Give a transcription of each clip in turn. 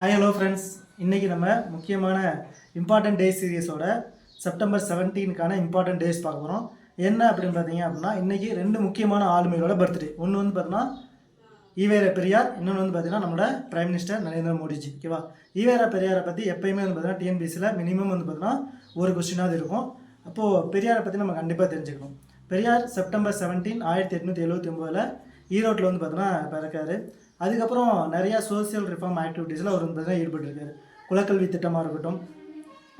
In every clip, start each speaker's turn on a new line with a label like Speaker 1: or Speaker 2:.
Speaker 1: Hi hello friends, இன்றைக்கி நம்ம முக்கியமான இம்பார்ட்டன்ட் டேஸ் சீரியஸோட செப்டம்பர் 17க்கான இம்பார்ட்டன்ட் டேஸ் பார்க்க போகிறோம். என்ன அப்படின்னு பார்த்தீங்க அப்படின்னா, இன்றைக்கி ரெண்டு முக்கியமான ஆளுமைகளோட பர்த்டே. ஒன்று வந்து பார்த்தீங்கன்னா ஈவேரா பெரியார், இன்னொன்று வந்து பார்த்தீங்கன்னா நம்மளோட பிரைம் மினிஸ்டர் நரேந்திர மோடிஜி. ஓகேவா? ஈவேரா பெரியாரை பற்றி எப்போயுமே வந்து பார்த்தீங்கன்னா டிஎன்பிசியில் மினிமம் வந்து பார்த்தீங்கன்னா ஒரு கொஸ்டினாவது இருக்கும். அப்போது பெரியாரை பற்றி நம்ம கண்டிப்பாக தெரிஞ்சுக்கணும். பெரியார் செப்டம்பர் 17, 1879 ஈரோட்டில் வந்து பார்த்தீங்கன்னா பிறக்காரு. அதுக்கப்புறம் நிறையா சோசியல் ரிஃபார்ம் ஆக்டிவிட்டீஸில் அவர் வந்து பார்த்தீங்கன்னா ஈடுபட்டிருக்காரு. குலக்கல்வி திட்டமாக இருக்கட்டும்,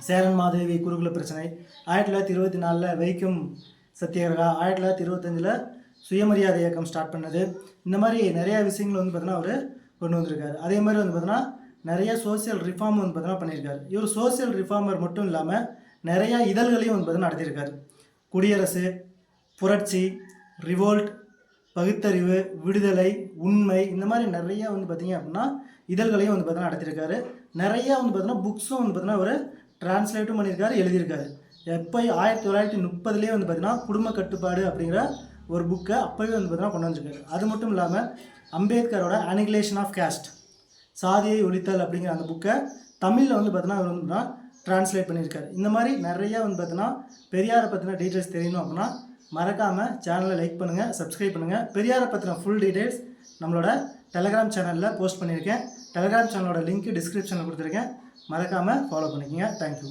Speaker 1: சேரன் மாதேவி குருகுல பிரச்சனை, 1924 வைக்கம் சத்தியாகிரகா, 1925 சுயமரியாதை இயக்கம் ஸ்டார்ட் பண்ணது, இந்த மாதிரி நிறையா விஷயங்கள் வந்து பார்த்தீங்கன்னா அவர் கொண்டு வந்திருக்காரு. அதே மாதிரி வந்து பார்த்தீங்கன்னா நிறைய சோசியல் ரிஃபார்ம் வந்து பார்த்தீங்கன்னா பண்ணியிருக்காரு. இவர் சோசியல் ரிஃபார்மர் மட்டும் இல்லாமல் நிறையா இதழ்களையும் வந்து பார்த்தீங்கன்னா நடத்தியிருக்காரு. குடியரசு, புரட்சி, ரிவோல்ட், பகுத்தறிவு, விடுதலை, உண்மை, இந்த மாதிரி நிறையா வந்து பார்த்திங்க அப்படின்னா இதழ்களையும் வந்து பார்த்தீங்கன்னா நடத்தியிருக்காரு. நிறையா வந்து பார்த்தீங்கன்னா புக்ஸும் வந்து பார்த்தீங்கன்னா அவர் டிரான்ஸ்லேட்டும் பண்ணியிருக்காரு, எழுதியிருக்காரு. எப்போ 1930 வந்து பார்த்தீங்கன்னா குடும்ப கட்டுப்பாடு அப்படிங்கிற ஒரு புக்கை அப்போவே வந்து பார்த்தீங்கன்னா கொண்டு வந்திருக்காரு. அது மட்டும் இல்லாமல் அம்பேத்கரோட அனிகிலேஷன் ஆஃப் கேஸ்ட், சாதியை ஒழித்தல் அப்படிங்கிற அந்த புக்கை தமிழில் வந்து பார்த்தீங்கன்னா அவர் வந்து டிரான்ஸ்லேட் பண்ணியிருக்காரு. இந்த மாதிரி நிறையா வந்து பார்த்தீங்கன்னா பெரியாரை பற்றின டீட்டெயில்ஸ் தெரியணும் அப்படின்னா மறக்காமல் சேனலை லைக் பண்ணுங்கள், சப்ஸ்கிரைப் பண்ணுங்கள். பெரியாரை பற்றின ஃபுல் டீட்டெயில்ஸ் நம்மளோட டெலகிராம் சேனலில் போஸ்ட் பண்ணியிருக்கேன். டெலகிராம் சேனலோட லிங்க் டிஸ்கிரிப்ஷனில் கொடுத்துருக்கேன். மறக்காமல் ஃபாலோ பண்ணிக்கோங்க. தேங்க்யூ.